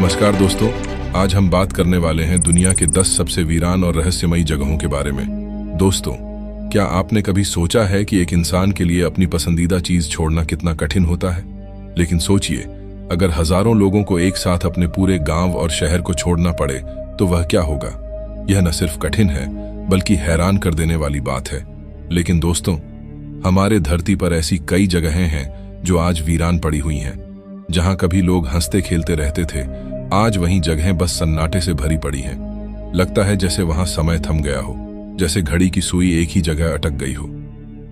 नमस्कार दोस्तों, आज हम बात करने वाले हैं दुनिया के 10 सबसे वीरान और रहस्यमयी जगहों के बारे में। दोस्तों, क्या आपने कभी सोचा है कि एक इंसान के लिए अपनी पसंदीदा चीज छोड़ना कितना कठिन होता है? लेकिन सोचिए, अगर हजारों लोगों को एक साथ अपने पूरे गांव और शहर को छोड़ना पड़े तो वह क्या होगा? यह न सिर्फ कठिन है बल्कि हैरान कर देने वाली बात है। लेकिन दोस्तों, हमारे धरती पर ऐसी कई जगहें हैं जो आज वीरान पड़ी हुई हैं। जहां कभी लोग हंसते खेलते रहते थे, आज वहीं जगहें बस सन्नाटे से भरी पड़ी हैं। लगता है जैसे वहां समय थम गया हो, जैसे घड़ी की सुई एक ही जगह अटक गई हो।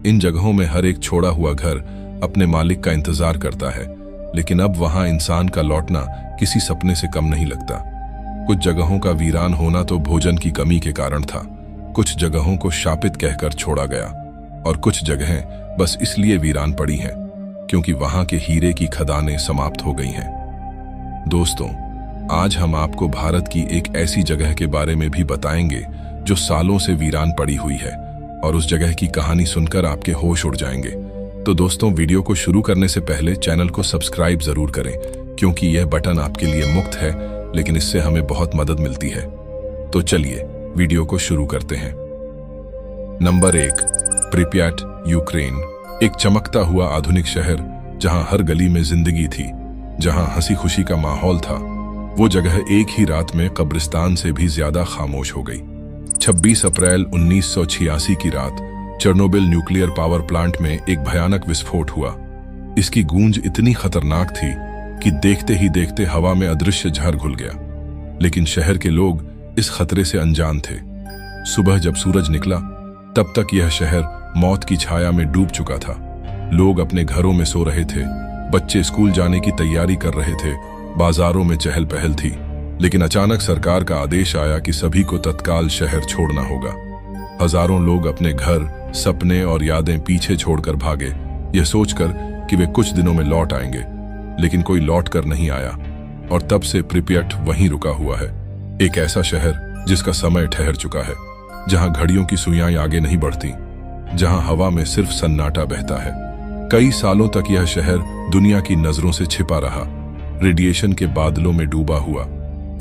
इन जगहों में हर एक छोड़ा हुआ घर अपने मालिक का इंतजार करता है, लेकिन अब वहां इंसान का लौटना किसी सपने से कम नहीं लगता। कुछ जगहों का वीरान होना तो भोजन की कमी के कारण था, कुछ जगहों को शापित कहकर छोड़ा गया, और कुछ जगहें बस इसलिए वीरान पड़ी हैं क्योंकि वहां के हीरे की खदानें समाप्त हो गई हैं। दोस्तों, आज हम आपको भारत की एक ऐसी जगह के बारे में भी बताएंगे जो सालों से वीरान पड़ी हुई है, और उस जगह की कहानी सुनकर आपके होश उड़ जाएंगे। तो दोस्तों, वीडियो को शुरू करने से पहले चैनल को सब्सक्राइब जरूर करें, क्योंकि यह बटन आपके लिए मुफ्त है, लेकिन इससे हमें बहुत मदद मिलती है। तो चलिए वीडियो को शुरू करते हैं। Number 1, Pripyat, Ukraine. एक चमकता हुआ आधुनिक शहर जहां हर गली में जिंदगी थी, जहां हंसी खुशी का माहौल था। वो जगह एक ही रात में कब्रिस्तान से भी ज्यादा खामोश हो गई। 26 अप्रैल 1986 की रात चेर्नोबिल न्यूक्लियर पावर प्लांट में एक भयानक विस्फोट हुआ। इसकी गूंज इतनी खतरनाक थी कि देखते ही देखते हवा में अदृश्य जहर घुल गया। लेकिन शहर के लोग इस खतरे से अनजान थे। सुबह जब सूरज निकला, तब तक यह शहर मौत की छाया में डूब चुका था। लोग अपने घरों में सो रहे थे, बच्चे स्कूल जाने की तैयारी कर रहे थे, बाजारों में चहल पहल थी। लेकिन अचानक सरकार का आदेश आया कि सभी को तत्काल शहर छोड़ना होगा। हजारों लोग अपने घर, सपने और यादें पीछे छोड़कर भागे, यह सोचकर कि वे कुछ दिनों में लौट आएंगे। लेकिन कोई लौट कर नहीं आया, और तब से प्रिप्याट वहीं रुका हुआ है। एक ऐसा शहर जिसका समय ठहर चुका है, जहां घड़ियों की सुइयां आगे नहीं बढ़ती, जहां हवा में सिर्फ सन्नाटा बहता है। कई सालों तक यह शहर दुनिया की नजरों से छिपा रहा, रेडिएशन के बादलों में डूबा हुआ।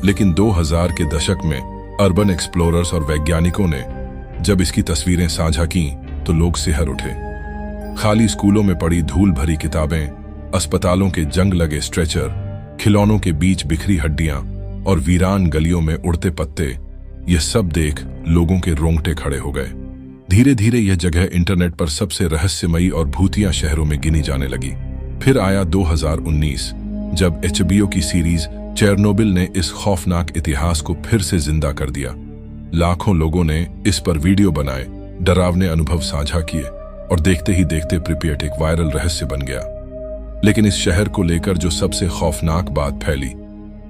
लेकिन 2000 के दशक में अर्बन एक्सप्लोरर्स और वैज्ञानिकों ने जब इसकी तस्वीरें साझा की तो लोग सिहर उठे। खाली स्कूलों में पड़ी धूल भरी किताबें, अस्पतालों के जंग लगे स्ट्रेचर, खिलौनों के बीच बिखरी हड्डियां और वीरान गलियों में उड़ते पत्ते, यह सब देख लोगों के रोंगटे खड़े हो गए। धीरे धीरे यह जगह इंटरनेट पर सबसे रहस्यमयी और भूतिया शहरों में गिनी जाने लगी। फिर आया 2019, जब HBO की सीरीज चेर्नोबिल ने इस खौफनाक इतिहास को फिर से जिंदा कर दिया। लाखों लोगों ने इस पर वीडियो बनाए, डरावने अनुभव साझा किए, और देखते ही देखते प्रिप्याट एक वायरल रहस्य बन गया। लेकिन इस शहर को लेकर जो सबसे खौफनाक बात फैली,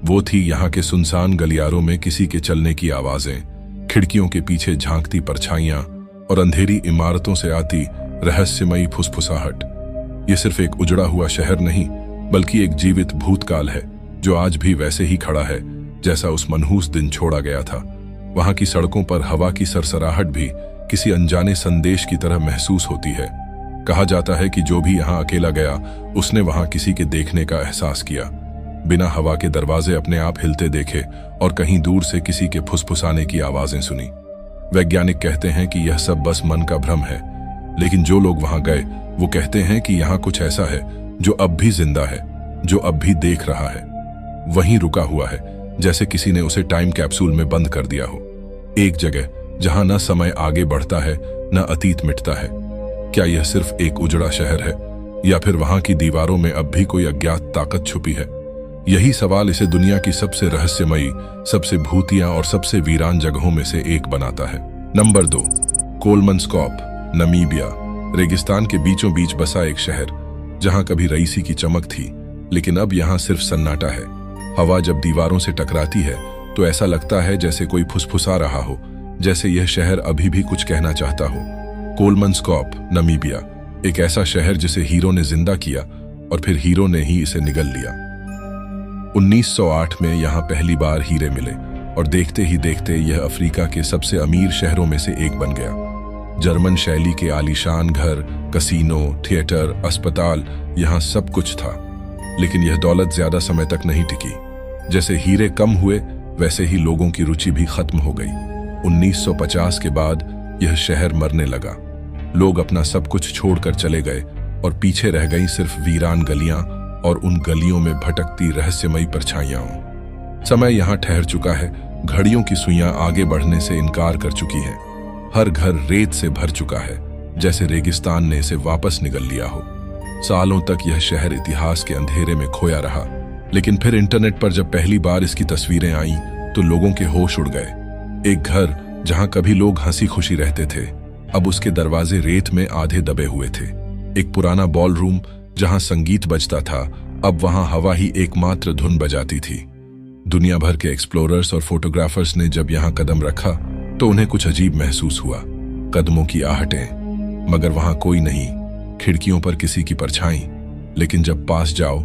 वो थी यहाँ के सुनसान गलियारों में किसी के चलने की आवाजें, खिड़कियों के पीछे झांकती परछाइयां और अंधेरी इमारतों से आती रहस्यमयी फुसफुसाहट। ये सिर्फ एक उजड़ा हुआ शहर नहीं, बल्कि एक जीवित भूतकाल है जो आज भी वैसे ही खड़ा है जैसा उस मनहूस दिन छोड़ा गया था। वहां की सड़कों पर हवा की सरसराहट भी किसी अनजाने संदेश की तरह महसूस होती है। कहा जाता है कि जो भी यहाँ अकेला गया, उसने वहां किसी के देखने का एहसास किया, बिना हवा के दरवाजे अपने आप हिलते देखे और कहीं दूर से किसी के फुसफुसाने की आवाजें सुनी। वैज्ञानिक कहते हैं कि यह सब बस मन का भ्रम है, लेकिन जो लोग वहां गए वो कहते हैं कि यहाँ कुछ ऐसा है जो अब भी जिंदा है, जो अब भी देख रहा है, वहीं रुका हुआ है, जैसे किसी ने उसे टाइम कैप्सूल में बंद कर दिया हो। एक जगह जहां न समय आगे बढ़ता है न अतीत मिटता है। क्या यह सिर्फ एक उजड़ा शहर है, या फिर वहां की दीवारों में अब भी कोई अज्ञात ताकत छुपी है? यही सवाल इसे दुनिया की सबसे रहस्यमयी, सबसे भूतिया और सबसे वीरान जगहों में से एक बनाता है। Number 2, Kolmanskop, Namibia. रेगिस्तान के बीचों बीच बसा एक शहर जहां कभी रईसी की चमक थी, लेकिन अब यहां सिर्फ सन्नाटा है। हवा जब दीवारों से टकराती है तो ऐसा लगता है जैसे कोई फुसफुसा रहा हो, जैसे यह शहर अभी भी कुछ कहना चाहता हो। कोलमनस्कॉप, नमीबिया, एक ऐसा शहर जिसे हीरो ने जिंदा किया और फिर हीरो ने ही इसे निगल लिया। 1908 में यहाँ पहली बार हीरे मिले, और देखते ही देखते यह अफ्रीका के सबसे अमीर शहरों में से एक बन गया। जर्मन शैली के आलीशान घर, कसीनो, थिएटर, अस्पताल, यहाँ सब कुछ था। लेकिन यह दौलत ज्यादा समय तक नहीं टिकी। जैसे हीरे कम हुए वैसे ही लोगों की रुचि भी खत्म हो गई। 1950 के बाद यह शहर मरने लगा। लोग अपना सब कुछ छोड़कर चले गए और पीछे रह गई सिर्फ वीरान गलियां और उन गलियों में भटकती रहस्यमयी परछाइयां। समय यहां ठहर चुका है, घड़ियों की सुइयां आगे बढ़ने से इनकार कर चुकी हैं। हर घर रेत से भर चुका है, जैसे रेगिस्तान ने इसे वापस निगल लिया हो। सालों तक यह शहर इतिहास के अंधेरे में खोया रहा, लेकिन फिर इंटरनेट पर जब पहली बार इसकी तस्वीरें आईं तो लोगों के होश उड़ गए। एक घर जहां कभी लोग हंसी खुशी रहते थे, अब उसके दरवाजे रेत में आधे दबे हुए थे। एक पुराना बॉल रूम जहां संगीत बजता था, अब वहां हवा ही एकमात्र धुन बजाती थी। दुनिया भर के एक्सप्लोरर्स और फोटोग्राफर्स ने जब यहां कदम रखा तो उन्हें कुछ अजीब महसूस हुआ। कदमों की आहटें, मगर वहां कोई नहीं। खिड़कियों पर किसी की परछाई, लेकिन जब पास जाओ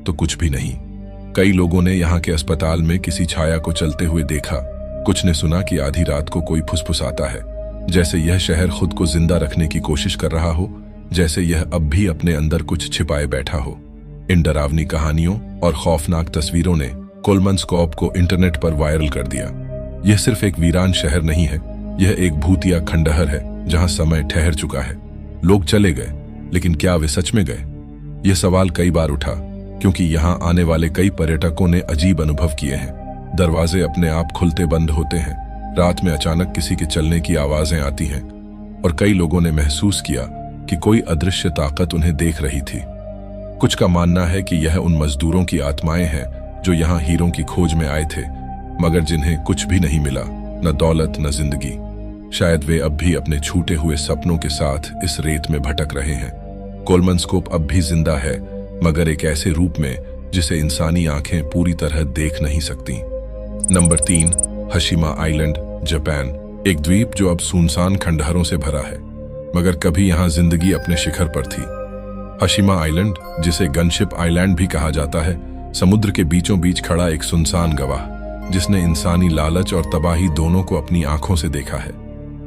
तो कुछ भी नहीं। कई लोगों ने यहाँ के अस्पताल में किसी छाया को चलते हुए देखा। कुछ ने सुना कि आधी रात को कोई फुसफुसाता है, जैसे यह शहर खुद को जिंदा रखने की कोशिश कर रहा हो, जैसे यह अब भी अपने अंदर कुछ छिपाए बैठा हो। इन डरावनी कहानियों और खौफनाक तस्वीरों ने कोलमनस्कोप को इंटरनेट पर वायरल कर दिया। यह सिर्फ एक वीरान शहर नहीं है, यह एक भूतिया खंडहर है जहां समय ठहर चुका है। लोग चले गए, लेकिन क्या वे सच में गए? यह सवाल कई बार उठा, क्योंकि यहां आने वाले कई पर्यटकों ने अजीब अनुभव किए हैं। दरवाजे अपने आप खुलते बंद होते हैं, रात में अचानक किसी के चलने की आवाजें आती हैं, और कई लोगों ने महसूस किया कि कोई अदृश्य ताकत उन्हें देख रही थी। कुछ का मानना है कि यह उन मजदूरों की आत्माएं हैं जो यहाँ हीरों की खोज में आए थे, मगर जिन्हें कुछ भी नहीं मिला, न दौलत न जिंदगी। शायद वे अब भी अपने छूटे हुए सपनों के साथ इस रेत में भटक रहे हैं। कोलमनस्कोप अब भी जिंदा है, मगर एक ऐसे रूप में जिसे इंसानी आंखें पूरी तरह देख नहीं सकती। Number 3, Hashima island, Japan. एक द्वीप जो अब सुनसान खंडहरों से भरा है, मगर कभी यहाँ जिंदगी अपने शिखर पर थी। हशिमा आइलैंड, जिसे गनशिप आइलैंड भी कहा जाता है, समुद्र के बीचों बीच खड़ा एक सुनसान गवाह, जिसने इंसानी लालच और तबाही दोनों को अपनी आंखों से देखा है।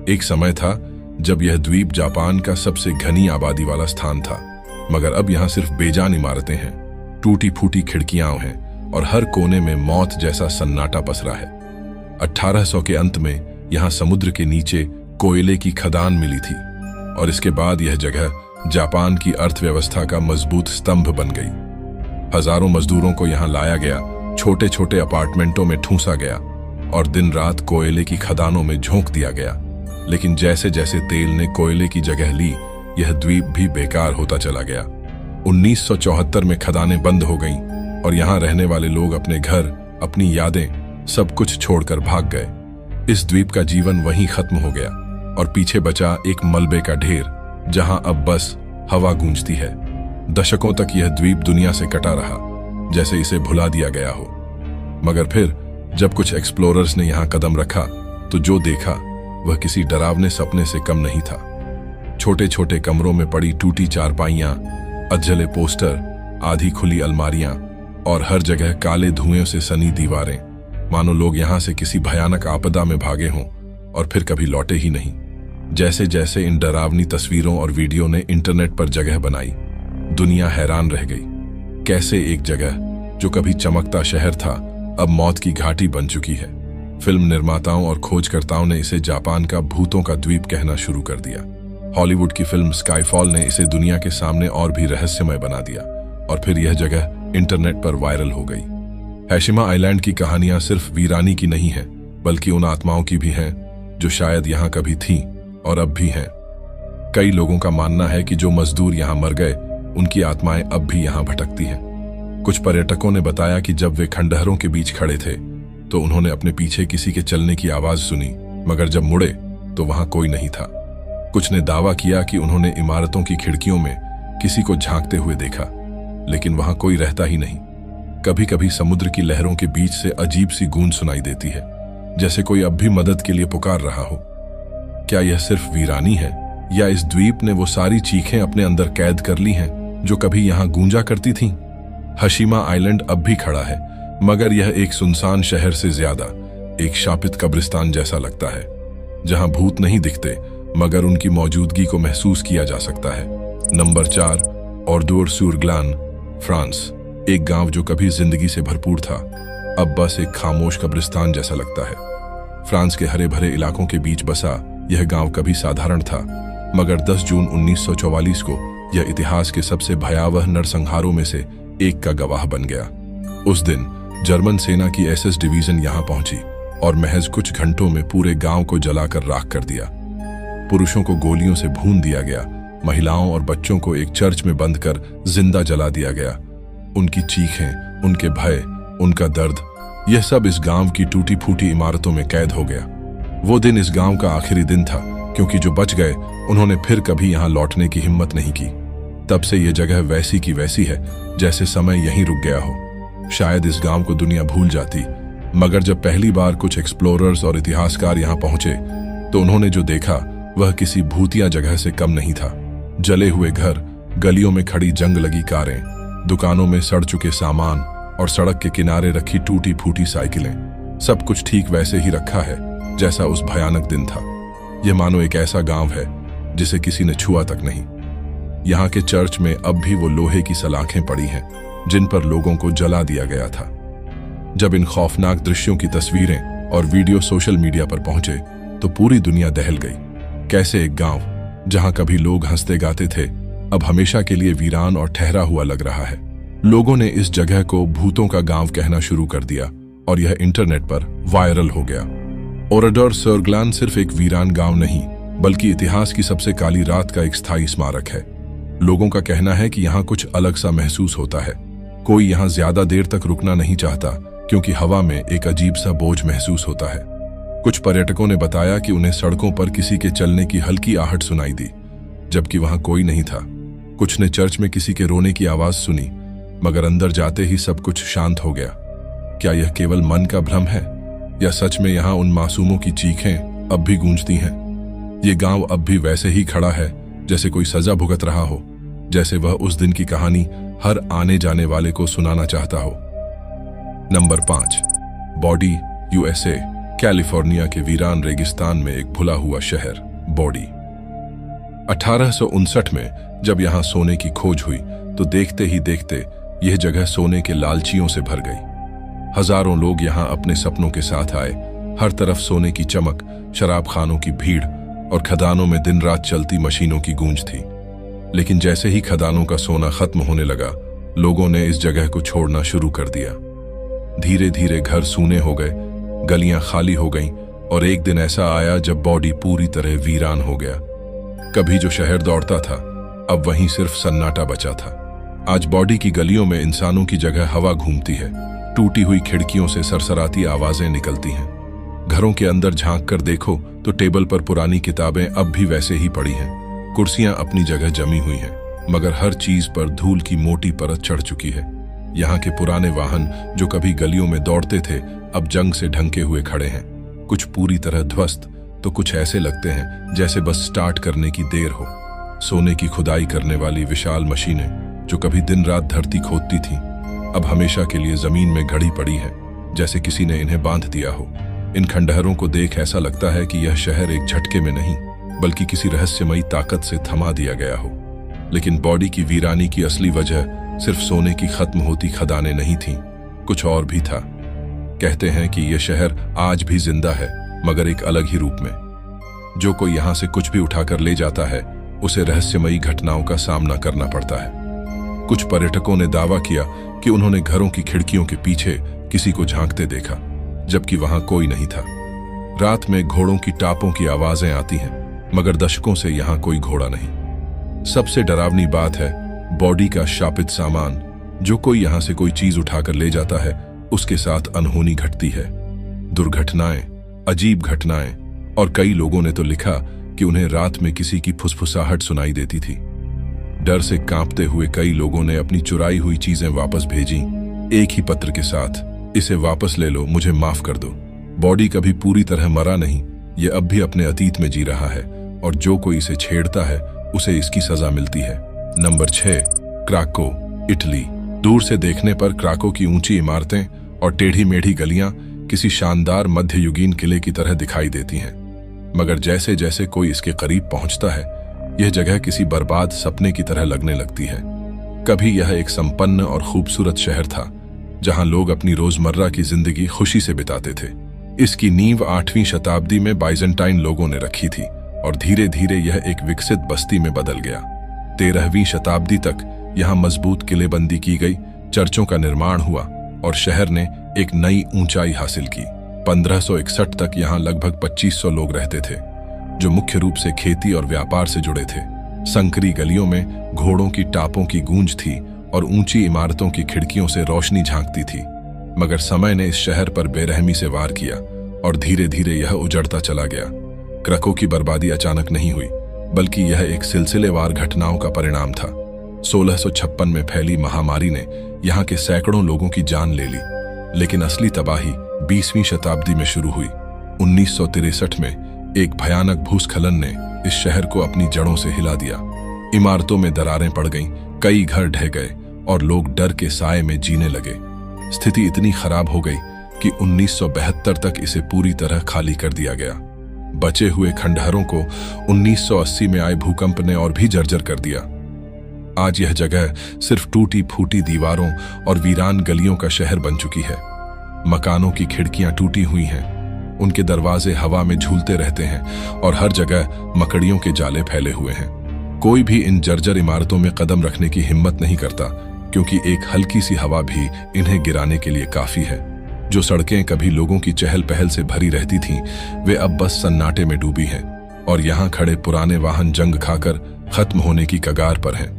एक समय था जब यह द्वीप जापान का सबसे घनी आबादी वाला स्थान था, मगर अब यहाँ सिर्फ बेजान इमारतें हैं, टूटी फूटी खिड़कियां हैं और हर कोने में मौत जैसा सन्नाटा पसरा है। 1800 के अंत में यहाँ समुद्र के नीचे कोयले की खदान मिली थी, और इसके बाद यह जगह जापान की अर्थव्यवस्था का मजबूत स्तंभ बन गई। हजारों मजदूरों को यहाँ लाया गया, छोटे छोटे अपार्टमेंटों में ठूंसा गया और दिन रात कोयले की खदानों में झोंक दिया गया। लेकिन जैसे जैसे तेल ने कोयले की जगह ली, यह द्वीप भी बेकार होता चला गया। 1974 में खदानें बंद हो गईं और यहाँ रहने वाले लोग अपने घर, अपनी यादें, सब कुछ छोड़कर भाग गए। इस द्वीप का जीवन वहीं खत्म हो गया और पीछे बचा एक मलबे का ढेर, जहां अब बस हवा गूंजती है। दशकों तक यह द्वीप दुनिया से कटा रहा, जैसे इसे भुला दिया गया हो। मगर फिर जब कुछ एक्सप्लोरर्स ने यहां कदम रखा तो जो देखा वह किसी डरावने सपने से कम नहीं था। छोटे छोटे कमरों में पड़ी टूटी चारपाइयां, अधजले पोस्टर, आधी खुली अलमारियां और हर जगह काले धुएं से सनी दीवारें, मानो लोग यहां से किसी भयानक आपदा में भागे हों और फिर कभी लौटे ही नहीं। जैसे जैसे इन डरावनी तस्वीरों और वीडियो ने इंटरनेट पर जगह बनाई, दुनिया हैरान रह गई। कैसे एक जगह जो कभी चमकता शहर था, अब मौत की घाटी बन चुकी है। फिल्म निर्माताओं और खोजकर्ताओं ने इसे जापान का भूतों का द्वीप कहना शुरू कर दिया। हॉलीवुड की फिल्म स्काईफॉल ने इसे दुनिया के सामने और भी रहस्यमय बना दिया, और फिर यह जगह इंटरनेट पर वायरल हो गई। हशिमा आइलैंड की कहानियां सिर्फ वीरानी की नहीं है, बल्कि उन आत्माओं की भी हैं जो शायद यहाँ कभी थीं और अब भी हैं। कई लोगों का मानना है कि जो मजदूर यहाँ मर गए, उनकी आत्माएं अब भी यहाँ भटकती हैं। कुछ पर्यटकों ने बताया कि जब वे खंडहरों के बीच खड़े थे तो उन्होंने अपने पीछे किसी के चलने की आवाज सुनी, मगर जब मुड़े तो वहां कोई नहीं था। कुछ ने दावा किया कि उन्होंने इमारतों की खिड़कियों में किसी को झांकते हुए देखा, लेकिन वहां कोई रहता ही नहीं। कभी कभी समुद्र की लहरों के बीच से अजीब सी गूंज सुनाई देती है, जैसे कोई अब भी मदद के लिए पुकार रहा हो। क्या यह सिर्फ वीरानी है, या इस द्वीप ने वो सारी चीखें अपने अंदर कैद कर ली हैं जो कभी यहाँ गूंजा करती थीं? हशिमा आइलैंड अब भी खड़ा है, मगर यह एक सुनसान शहर से ज्यादा एक शापित कब्रिस्तान जैसा लगता है, जहां भूत नहीं दिखते मगर उनकी मौजूदगी को महसूस किया जा सकता है। Number 4, Oradour-sur-Glane, France. एक गांव जो कभी जिंदगी से भरपूर था, अब बस एक खामोश कब्रिस्तान जैसा लगता है। फ्रांस के हरे भरे इलाकों के बीच बसा यह गांव कभी साधारण था, मगर 10 जून 1944 को यह इतिहास के सबसे भयावह नरसंहारों में से एक का गवाह बन गया। उस दिन जर्मन सेना की एसएस डिवीजन यहां पहुंची और महज कुछ घंटों में पूरे गांव को जलाकर राख कर दिया। पुरुषों को गोलियों से भून दिया गया, महिलाओं और बच्चों को एक चर्च में बंद कर जिंदा जला दिया गया। उनकी चीखें, उनके भय, उनका दर्द, यह सब इस गांव की टूटी फूटी इमारतों में कैद हो गया। वो दिन इस गांव का आखिरी दिन था, क्योंकि जो बच गए उन्होंने फिर कभी यहां लौटने की हिम्मत नहीं की। तब से यह जगह वैसी की वैसी है जैसे समय यहीं रुक गया हो। शायद इस गांव को दुनिया भूल जाती, मगर जब पहली बार कुछ एक्सप्लोरर्स और इतिहासकार यहां पहुंचे तो उन्होंने जो देखा वह किसी भूतिया जगह से कम नहीं था। जले हुए घर, गलियों में खड़ी जंग लगी कारें, दुकानों में सड़ चुके सामान और सड़क के किनारे रखी टूटी फूटी साइकिलें, सब कुछ ठीक वैसे ही रखा है जैसा उस भयानक दिन था। यह मानो एक ऐसा गांव है जिसे किसी ने छुआ तक नहीं। यहाँ के चर्च में अब भी वो लोहे की सलाखें पड़ी हैं जिन पर लोगों को जला दिया गया था। जब इन खौफनाक दृश्यों की तस्वीरें और वीडियो सोशल मीडिया पर पहुंचे तो पूरी दुनिया दहल गई। कैसे एक गांव जहां कभी लोग हंसते गाते थे अब हमेशा के लिए वीरान और ठहरा हुआ लग रहा है। लोगों ने इस जगह को भूतों का गांव कहना शुरू कर दिया और यह इंटरनेट पर वायरल हो गया। ओराडोर सोरग्लान सिर्फ एक वीरान गांव नहीं, बल्कि इतिहास की सबसे काली रात का एक स्थायी स्मारक है। लोगों का कहना है कि यहाँ कुछ अलग सा महसूस होता है। कोई यहाँ ज्यादा देर तक रुकना नहीं चाहता क्योंकि हवा में एक अजीब सा बोझ महसूस होता है। कुछ पर्यटकों ने बताया कि उन्हें सड़कों पर किसी के चलने की हल्की आहट सुनाई दी, जबकि वहां कोई नहीं था। कुछ ने चर्च में किसी के रोने की आवाज सुनी, मगर अंदर जाते ही सब कुछ शांत हो गया। क्या यह केवल मन का भ्रम है या सच में यहाँ उन मासूमों की चीखें अब भी गूंजती हैं? ये गांव अब भी वैसे ही खड़ा है जैसे कोई सजा भुगत रहा हो, जैसे वह उस दिन की कहानी हर आने जाने वाले को सुनाना चाहता हो। Number 5, body, USA. कैलिफोर्निया के वीरान रेगिस्तान में एक भुला हुआ शहर बॉडी। 1859 में जब यहां सोने की खोज हुई तो देखते ही देखते यह जगह सोने के लालचियों से भर गई। हजारों लोग यहां अपने सपनों के साथ आए। हर तरफ सोने की चमक, शराब खानों की भीड़ और खदानों में दिन रात चलती मशीनों की गूंज थी। लेकिन जैसे ही खदानों का सोना खत्म होने लगा, लोगों ने इस जगह को छोड़ना शुरू कर दिया। धीरे धीरे घर सूने हो गए, गलियां खाली हो गईं और एक दिन ऐसा आया जब बॉडी पूरी तरह वीरान हो गया। कभी जो शहर दौड़ता था, अब वहीं सिर्फ सन्नाटा बचा था। आज बॉडी की गलियों में इंसानों की जगह हवा घूमती है। टूटी हुई खिड़कियों से सरसराती आवाजें निकलती हैं। घरों के अंदर झांक कर देखो तो टेबल पर पुरानी किताबें अब भी वैसे ही पड़ी हैं। कुर्सियां अपनी जगह जमी हुई हैं, मगर हर चीज पर धूल की मोटी परत चढ़ चुकी है। यहाँ के पुराने वाहन जो कभी गलियों में दौड़ते थे, अब जंग से ढंके हुए खड़े हैं। कुछ पूरी तरह ध्वस्त तो कुछ ऐसे लगते हैं जैसे बस स्टार्ट करने की देर हो। सोने की खुदाई करने वाली विशाल मशीनें जो कभी दिन रात धरती खोदती थीं, अब हमेशा के लिए जमीन में गड़ी पड़ी हैं, जैसे किसी ने इन्हें बांध दिया हो। इन खंडहरों को देख ऐसा लगता है कि यह शहर एक झटके में नहीं, बल्कि किसी रहस्यमयी ताकत से थमा दिया गया हो। लेकिन बॉडी की वीरानी की असली वजह सिर्फ सोने की खत्म होती खदानें नहीं थीं, कुछ और भी था। कहते हैं कि यह शहर आज भी जिंदा है, मगर एक अलग ही रूप में। जो कोई यहां से कुछ भी उठाकर ले जाता है, उसे रहस्यमयी घटनाओं का सामना करना पड़ता है। कुछ पर्यटकों ने दावा किया कि उन्होंने घरों की खिड़कियों के पीछे किसी को झांकते देखा, जबकि वहां कोई नहीं था। रात में घोड़ों की टापों की आवाजें आती हैं, मगर दशकों से यहां कोई घोड़ा नहीं। सबसे डरावनी बात है बॉडी का शापित सामान। जो कोई यहां से कोई चीज उठाकर ले जाता है, उसके साथ अनहोनी घटती है। दुर्घटनाएं, अजीब घटनाएं, और कई लोगों ने तो लिखा कि उन्हें रात में किसी की फुसफुसाहट सुनाई देती थी। डर से कांपते हुए कई लोगों ने अपनी चुराई हुई चीजें वापस भेजी, एक ही पत्र के साथ, इसे वापस ले लो, मुझे माफ कर दो। बॉडी कभी पूरी तरह मरा नहीं, यह अब भी अपने अतीत में जी रहा है, और जो कोई इसे छेड़ता है उसे इसकी सजा मिलती है। Number 6, Krakow, Italy. दूर से देखने पर क्राको की ऊंची इमारतें और टेढ़ी मेढ़ी गलियां किसी शानदार मध्ययुगीन किले की तरह दिखाई देती हैं, मगर जैसे जैसे कोई इसके करीब पहुंचता है, यह जगह किसी बर्बाद सपने की तरह लगने लगती है। कभी यह एक संपन्न और खूबसूरत शहर था, जहां लोग अपनी रोजमर्रा की जिंदगी खुशी से बिताते थे। इसकी नींव 8वीं शताब्दी में बाइजेंटाइन लोगों ने रखी थी और धीरे धीरे यह एक विकसित बस्ती में बदल गया। 13वीं शताब्दी तक यहाँ मजबूत किलेबंदी की गई, चर्चों का निर्माण हुआ और शहर ने एक नई ऊंचाई हासिल की। 1561 तक यहाँ लगभग 2500 लोग रहते थे, जो मुख्य रूप से खेती और व्यापार से जुड़े थे। संकरी गलियों में घोड़ों की टापों की गूंज थी और ऊंची इमारतों की खिड़कियों से रोशनी झांकती थी। मगर समय ने इस शहर पर बेरहमी से वार किया और धीरे धीरे यह उजड़ता चला गया। क्रको की बर्बादी अचानक नहीं हुई, बल्कि यह एक सिलसिलेवार घटनाओं का परिणाम था। 1656 में फैली महामारी ने यहाँ के सैकड़ों लोगों की जान ले ली, लेकिन असली तबाही 20वीं शताब्दी में शुरू हुई। 1963 में एक भयानक भूस्खलन ने इस शहर को अपनी जड़ों से हिला दिया। इमारतों में दरारें पड़ गईं, कई घर ढह गए और लोग डर के साए में जीने लगे। स्थिति इतनी खराब हो गई कि 1972 तक इसे पूरी तरह खाली कर दिया गया। बचे हुए खंडहरों को 1980 में आए भूकंप ने और भी जर्जर कर दिया। आज यह जगह सिर्फ टूटी फूटी दीवारों और वीरान गलियों का शहर बन चुकी है। मकानों की खिड़कियां टूटी हुई हैं, उनके दरवाजे हवा में झूलते रहते हैं और हर जगह मकड़ियों के जाले फैले हुए हैं। कोई भी इन जर्जर इमारतों में कदम रखने की हिम्मत नहीं करता, क्योंकि एक हल्की सी हवा भी इन्हें गिराने के लिए काफी है। जो सड़कें कभी लोगों की चहल पहल से भरी रहती थीं, वे अब बस सन्नाटे में डूबी हैं और यहाँ खड़े पुराने वाहन जंग खाकर खत्म होने की कगार पर हैं।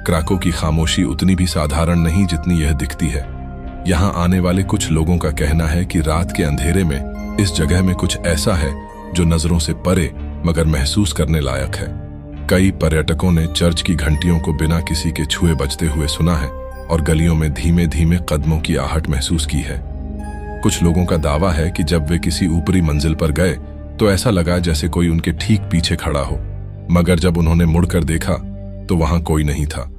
क्राको की खामोशी उतनी भी साधारण नहीं जितनी यह दिखती है। यहाँ आने वाले कुछ लोगों का कहना है कि रात के अंधेरे में इस जगह में कुछ ऐसा है जो नजरों से परे मगर महसूस करने लायक है। कई पर्यटकों ने चर्च की घंटियों को बिना किसी के छुए बजते हुए सुना है और गलियों में धीमे धीमे कदमों की आहट महसूस की है। कुछ लोगों का दावा है कि जब वे किसी ऊपरी मंजिल पर गए तो ऐसा लगा जैसे कोई उनके ठीक पीछे खड़ा हो, मगर जब उन्होंने मुड़कर देखा तो वहां कोई नहीं था।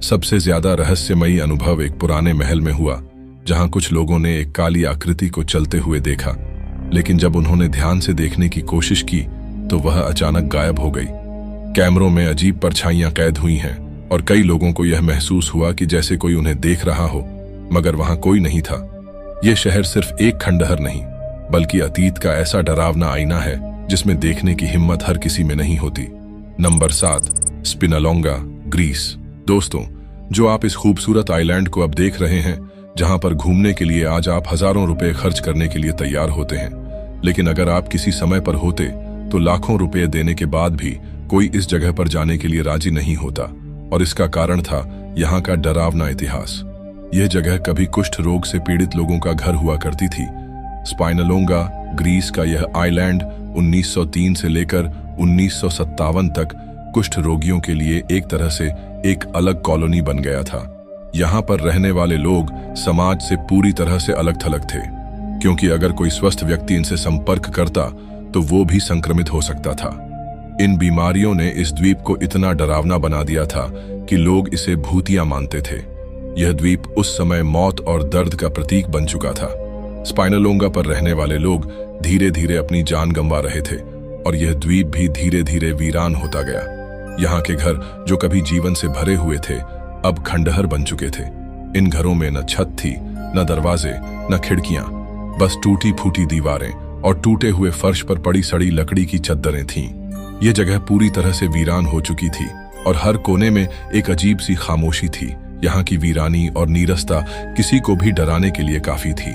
सबसे ज्यादा रहस्यमयी अनुभव एक पुराने महल में हुआ, जहां कुछ लोगों ने एक काली आकृति को चलते हुए देखा, लेकिन जब उन्होंने ध्यान से देखने की कोशिश की तो वह अचानक गायब हो गई। कैमरों में अजीब परछाइयां कैद हुई हैं और कई लोगों को यह महसूस हुआ कि जैसे कोई उन्हें देख रहा हो, मगर वहां कोई नहीं था। यह शहर सिर्फ एक खंडहर नहीं, बल्कि अतीत का ऐसा डरावना आईना है जिसमें देखने की हिम्मत हर किसी में नहीं होती। Number 7, Spinalonga, Greece. दोस्तों, जो आप इस खूबसूरत आइलैंड को अब देख रहे हैं, जहां पर घूमने के लिए आज आप हजारों रुपए खर्च करने के लिए तैयार होते हैं, लेकिन अगर आप किसी समय पर होते तो लाखों रुपए देने के बाद भी कोई इस जगह पर जाने के लिए राजी नहीं होता। और इसका कारण था यहाँ का डरावना इतिहास। यह जगह कभी कुष्ठ रोग से पीड़ित लोगों का घर हुआ करती थी। स्पाइनलोंगा, ग्रीस का यह आइलैंड 1903 से लेकर 1957 तक कुष्ठ रोगियों के लिए एक तरह से एक अलग कॉलोनी बन गया था। यहाँ पर रहने वाले लोग समाज से पूरी तरह से अलग थलग थे, क्योंकि अगर कोई स्वस्थ व्यक्ति इनसे संपर्क करता तो वो भी संक्रमित हो सकता था। इन बीमारियों ने इस द्वीप को इतना डरावना बना दिया था कि लोग इसे भूतिया मानते थे। यह द्वीप उस समय मौत और दर्द का प्रतीक बन चुका था। स्पाइनलोंगा पर रहने वाले लोग धीरे धीरे अपनी जान गंवा रहे थे और यह द्वीप भी धीरे धीरे वीरान होता गया। यहाँ के घर जो कभी जीवन से भरे हुए थे, अब खंडहर बन चुके थे। इन घरों में न छत थी, न दरवाजे, न खिड़कियां, बस टूटी फूटी दीवारें और टूटे हुए फर्श पर पड़ी सड़ी लकड़ी की चद्दरें थीं। यह जगह पूरी तरह से वीरान हो चुकी थी और हर कोने में एक अजीब सी खामोशी थी। यहाँ की वीरानी और नीरसता किसी को भी डराने के लिए काफी थी।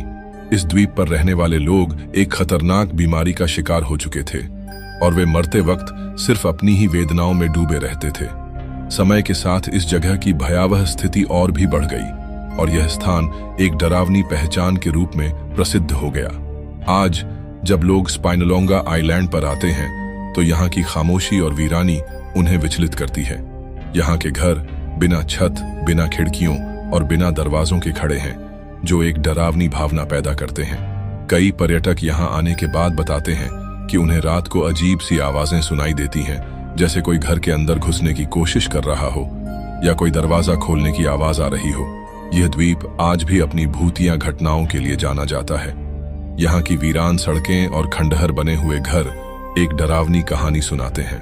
इस द्वीप पर रहने वाले लोग एक खतरनाक बीमारी का शिकार हो चुके थे और वे मरते वक्त सिर्फ अपनी ही वेदनाओं में डूबे रहते थे। समय के साथ इस जगह की भयावह स्थिति और भी बढ़ गई और यह स्थान एक डरावनी पहचान के रूप में प्रसिद्ध हो गया। आज जब लोग स्पाइनलोंगा आइलैंड पर आते हैं तो यहाँ की खामोशी और वीरानी उन्हें विचलित करती है। यहाँ के घर बिना छत, बिना खिड़कियों और बिना दरवाजों के खड़े हैं, जो एक डरावनी भावना पैदा करते हैं। कई पर्यटक यहाँ आने के बाद बताते हैं कि उन्हें रात को अजीब सी आवाजें सुनाई देती हैं, जैसे कोई घर के अंदर घुसने की कोशिश कर रहा हो या कोई दरवाजा खोलने की आवाज आ रही हो। यह द्वीप आज भी अपनी भूतिया घटनाओं के लिए जाना जाता है। यहाँ की वीरान सड़कें और खंडहर बने हुए घर एक डरावनी कहानी सुनाते हैं।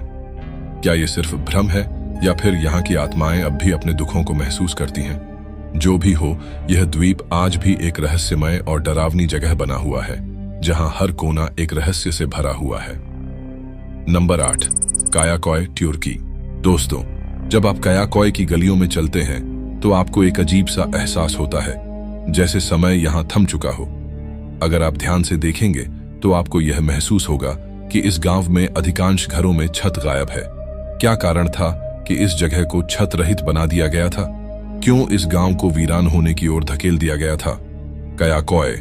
क्या ये सिर्फ भ्रम है या फिर यहाँ की आत्माएं अब भी अपने दुखों को महसूस करती हैं? जो भी हो, यह द्वीप आज भी एक रहस्यमय और डरावनी जगह बना हुआ है, जहां हर कोना एक रहस्य से भरा हुआ है। नंबर 8, कायाकॉय, तुर्की। दोस्तों, जब आप कायाकॉय की गलियों में चलते हैं तो आपको एक अजीब सा एहसास होता है, जैसे समय यहां थम चुका हो। अगर आप ध्यान से देखेंगे तो आपको यह महसूस होगा कि इस गांव में अधिकांश घरों में छत गायब है। क्या कारण था कि इस जगह को छत रहित बना दिया गया था? क्यों इस गांव को वीरान होने की ओर धकेल दिया गया था? कायाकॉय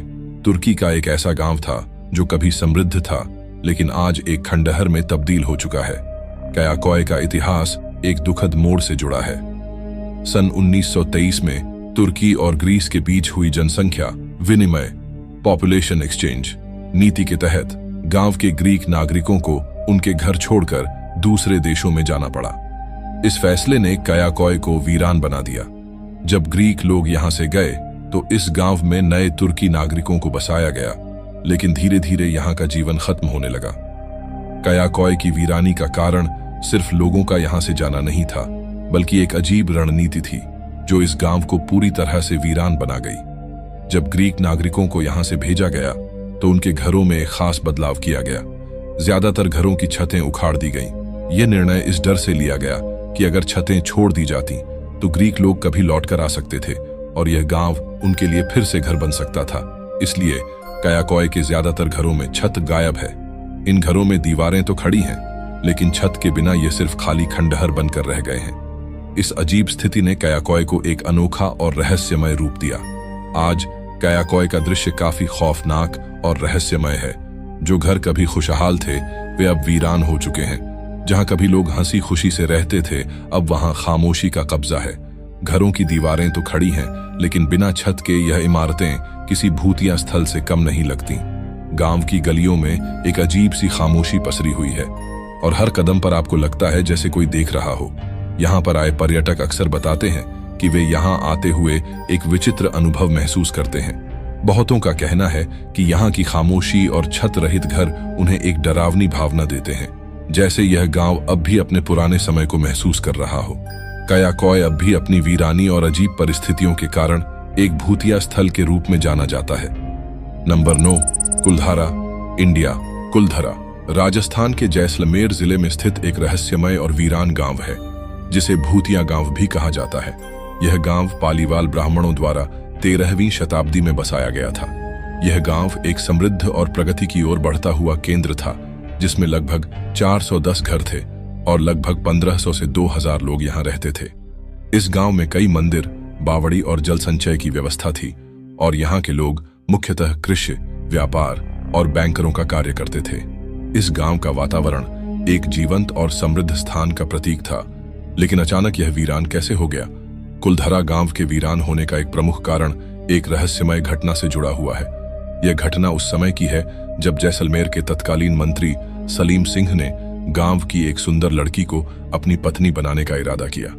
तुर्की का एक ऐसा गांव था जो कभी समृद्ध था, लेकिन आज एक खंडहर में तब्दील हो चुका है। कायाकॉय का इतिहास एक दुखद मोड़ से जुड़ा है। सन 1923 में तुर्की और ग्रीस के बीच हुई जनसंख्या विनिमय पॉपुलेशन एक्सचेंज नीति के तहत गांव के ग्रीक नागरिकों को उनके घर छोड़कर दूसरे देशों में जाना पड़ा। इस फैसले ने कायाकॉय को वीरान बना दिया। जब ग्रीक लोग यहां से गए तो इस गांव में नए तुर्की नागरिकों को बसाया गया, लेकिन धीरे धीरे यहां का जीवन खत्म होने लगा। कायाकॉय की वीरानी का कारण सिर्फ लोगों का यहां से जाना नहीं था, बल्कि एक अजीब रणनीति थी जो इस गांव को पूरी तरह से वीरान बना गई। जब ग्रीक नागरिकों को यहां से भेजा गया तो उनके घरों में एक खास बदलाव किया गया। ज्यादातर घरों की छतें उखाड़ दी गईं। यह निर्णय इस डर से लिया गया कि अगर छतें छोड़ दी जाती तो ग्रीक लोग कभी लौटकर आ सकते थे और यह गांव उनके लिए फिर से घर बन सकता था। इसलिए कायाकॉय के ज्यादातर घरों में छत गायब है। इन घरों में दीवारें तो खड़ी हैं, लेकिन छत के बिना ये सिर्फ खाली खंडहर बनकर रह गए हैं। इस अजीब स्थिति ने कायाकॉय को एक अनोखा और रहस्यमय रूप दिया। आज कायाकॉय का दृश्य काफी खौफनाक और रहस्यमय है। जो घर कभी खुशहाल थे वे अब वीरान हो चुके हैं। जहां कभी लोग हंसी खुशी से रहते थे, अब वहां खामोशी का कब्जा है। घरों की दीवारें तो खड़ी हैं, लेकिन बिना छत के यह इमारतें किसी भूतिया स्थल से कम नहीं लगती। गांव की गलियों में एक अजीब सी खामोशी पसरी हुई है और हर कदम पर आपको लगता है जैसे कोई देख रहा हो। यहाँ पर आए पर्यटक अक्सर बताते हैं कि वे यहाँ आते हुए एक विचित्र अनुभव महसूस करते हैं। बहुतों का कहना है कि यहाँ की खामोशी और छत रहित घर उन्हें एक डरावनी भावना देते हैं, जैसे यह गांव अब भी अपने पुराने समय को महसूस कर रहा हो। कायाकॉय अब भी अपनी वीरानी और अजीब परिस्थितियों के कारण एक भूतिया स्थल के रूप में जाना जाता है। नंबर 9, कुलधारा, इंडिया। कुलधारा राजस्थान के जैसलमेर जिले में स्थित एक रहस्यमय और वीरान गांव है, जिसे भूतिया गांव भी कहा जाता है। यह गांव पालीवाल ब्राह्मणों द्वारा 13वीं शताब्दी में बसाया गया था। यह गांव एक समृद्ध और प्रगति की ओर बढ़ता हुआ केंद्र था, जिसमें लगभग 410 घर थे और लगभग 1500 से 2000 लोग यहाँ रहते थे। इस गांव में कई मंदिर, बावड़ी और जल संचय की व्यवस्था थी और यहाँ के लोग मुख्यतः कृषि, व्यापार और बैंकरों का कार्य करते थे। इस गांव का वातावरण एक जीवंत और समृद्ध स्थान का प्रतीक था, लेकिन अचानक यह वीरान कैसे हो गया? कुलधारा गांव के वीरान होने का एक प्रमुख कारण एक रहस्यमय घटना से जुड़ा हुआ है। यह घटना उस समय की है जब जैसलमेर के तत्कालीन मंत्री सलीम सिंह ने गांव की एक सुंदर लड़की को अपनी पत्नी बनाने का इरादा किया।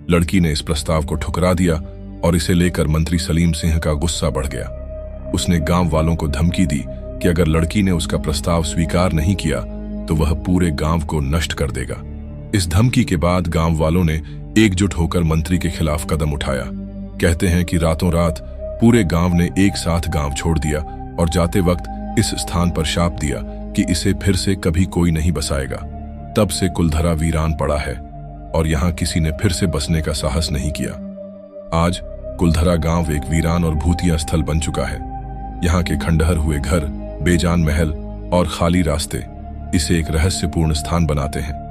लड़की ने इस प्रस्ताव को ठुकरा दिया और इसे लेकर मंत्री सलीम सिंह का गुस्सा बढ़ गया। उसने गांव वालों को धमकी दी कि अगर लड़की ने उसका प्रस्ताव स्वीकार नहीं किया तो वह पूरे गांव को नष्ट कर देगा। इस धमकी के बाद गांव वालों ने एकजुट होकर मंत्री के खिलाफ कदम उठाया। कहते हैं कि रातों रात पूरे गांव ने एक साथ गांव छोड़ दिया और जाते वक्त इस स्थान पर शाप दिया कि इसे फिर से कभी कोई नहीं बसाएगा। तब से कुलधारा वीरान पड़ा है और यहाँ किसी ने फिर से बसने का साहस नहीं किया। आज कुलधारा गांव एक वीरान और भूतिया स्थल बन चुका है। यहाँ के खंडहर हुए घर, बेजान महल और खाली रास्ते इसे एक रहस्यपूर्ण स्थान बनाते हैं।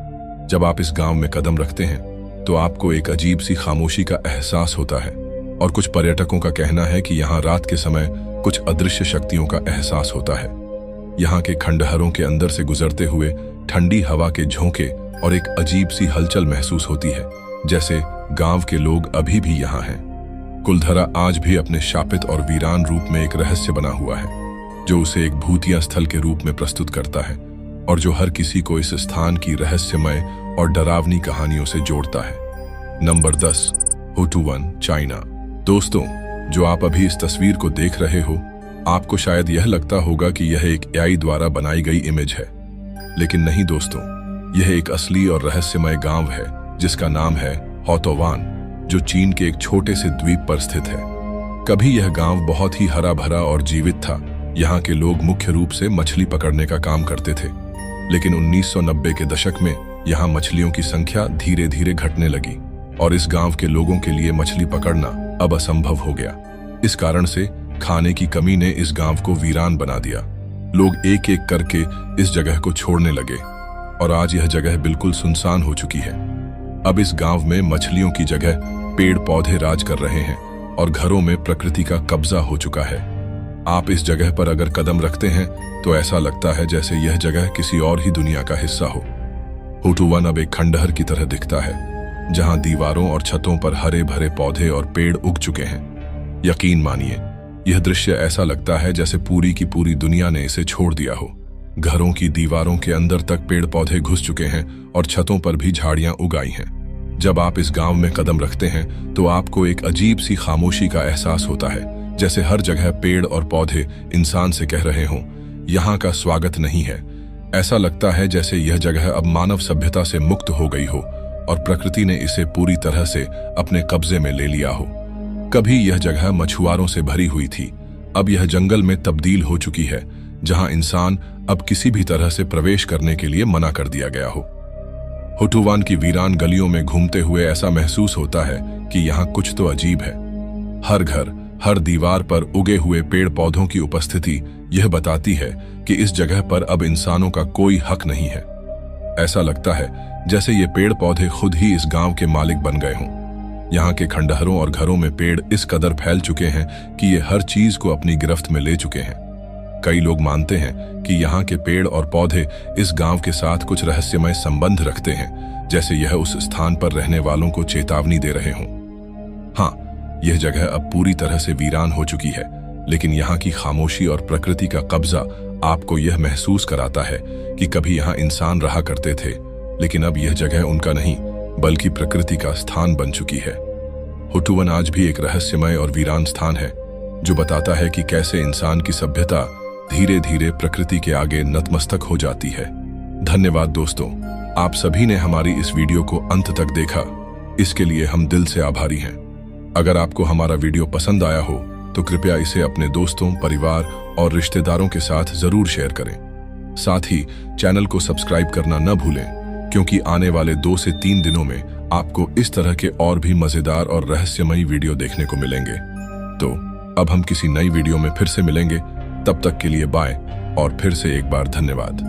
जब आप इस गांव में कदम रखते हैं तो आपको एक अजीब सी खामोशी का एहसास होता है और कुछ पर्यटकों का कहना है कि यहाँ रात के समय कुछ अदृश्य शक्तियों का एहसास होता है। यहाँ के खंडहरों के अंदर से गुजरते हुए ठंडी हवा के झोंके और एक अजीब सी हलचल महसूस होती है, जैसे गांव के लोग अभी भी यहाँ हैं। कुलधारा आज भी अपने शापित और वीरान रूप में एक रहस्य बना हुआ है, जो उसे एक भूतिया स्थल के रूप में प्रस्तुत करता है और जो हर किसी को इस स्थान की रहस्यमय और डरावनी कहानियों से जोड़ता है। Number 10, Houtouwan, China. दोस्तों, जो आप अभी इस तस्वीर को देख रहे हो, आपको शायद यह लगता होगा कि यह एक AI द्वारा बनाई गई इमेज है, लेकिन नहीं दोस्तों, यह एक असली और रहस्यमय गांव है जिसका नाम है होटोवान। जो चीन के एक छोटे से द्वीप पर स्थित है। कभी यह गांव बहुत ही हरा भरा और जीवित था। यहाँ के लोग मुख्य रूप से मछली पकड़ने का काम करते थे, लेकिन 1990 के दशक में यहाँ मछलियों की संख्या धीरे धीरे घटने लगी और इस गांव के लोगों के लिए मछली पकड़ना अब असंभव हो गया। इस कारण से खाने की कमी ने इस गांव को वीरान बना दिया। लोग एक एक करके इस जगह को छोड़ने लगे और आज यह जगह बिल्कुल सुनसान हो चुकी है। अब इस गांव में मछलियों की जगह पेड़ पौधे राज कर रहे हैं और घरों में प्रकृति का कब्जा हो चुका है। आप इस जगह पर अगर कदम रखते हैं तो ऐसा लगता है जैसे यह जगह किसी और ही दुनिया का हिस्सा हो। हुटुवन अब एक खंडहर की तरह दिखता है, जहां दीवारों और छतों पर हरे भरे पौधे और पेड़ उग चुके हैं। यकीन मानिए, यह दृश्य ऐसा लगता है जैसे पूरी की पूरी दुनिया ने इसे छोड़ दिया हो। घरों की दीवारों के अंदर तक पेड़ पौधे घुस चुके हैं और छतों पर भी झाड़ियां उगाई हैं। जब आप इस गांव में कदम रखते हैं तो आपको एक अजीब सी खामोशी का एहसास होता है, जैसे हर जगह पेड़ और पौधे इंसान से कह रहे हों, यहाँ का स्वागत नहीं है। ऐसा लगता है जैसे यह जगह अब मानव सभ्यता से मुक्त हो गई हो और प्रकृति ने इसे पूरी तरह से अपने कब्जे में ले लिया हो। कभी यह जगह मछुआरों से भरी हुई थी, अब यह जंगल में तब्दील हो चुकी है, जहां इंसान अब किसी भी तरह से प्रवेश करने के लिए मना कर दिया गया हो। हुटुवन की वीरान गलियों में घूमते हुए ऐसा महसूस होता है कि यहाँ कुछ तो अजीब है। हर घर, हर दीवार पर उगे हुए पेड़ पौधों की उपस्थिति यह बताती है कि इस जगह पर अब इंसानों का कोई हक नहीं है। ऐसा लगता है जैसे ये पेड़ पौधे खुद ही इस गांव के मालिक बन गए हों। यहाँ के खंडहरों और घरों में पेड़ इस कदर फैल चुके हैं कि ये हर चीज को अपनी गिरफ्त में ले चुके हैं। कई लोग मानते हैं कि यहाँ के पेड़ और पौधे इस गांव के साथ कुछ रहस्यमय संबंध रखते हैं, जैसे यह उस स्थान पर रहने वालों को चेतावनी दे रहे हों। हाँ, यह जगह अब पूरी तरह से वीरान हो चुकी है, लेकिन यहाँ की खामोशी और प्रकृति का कब्जा आपको यह महसूस कराता है कि कभी यहाँ इंसान रहा करते थे, लेकिन अब यह जगह उनका नहीं बल्कि प्रकृति का स्थान बन चुकी है। हुटुवन आज भी एक रहस्यमय और वीरान स्थान है, जो बताता है कि कैसे इंसान की सभ्यता धीरे धीरे प्रकृति के आगे नतमस्तक हो जाती है। धन्यवाद दोस्तों, आप सभी ने हमारी इस वीडियो को अंत तक देखा, इसके लिए हम दिल से आभारी हैं। अगर आपको हमारा वीडियो पसंद आया हो तो कृपया इसे अपने दोस्तों, परिवार और रिश्तेदारों के साथ जरूर शेयर करें। साथ ही चैनल को सब्सक्राइब करना न भूलें, क्योंकि आने वाले 2 से 3 दिनों में आपको इस तरह के और भी मजेदार और रहस्यमयी वीडियो देखने को मिलेंगे। तो अब हम किसी नई वीडियो में फिर से मिलेंगे, तब तक के लिए बाय और फिर से एक बार धन्यवाद।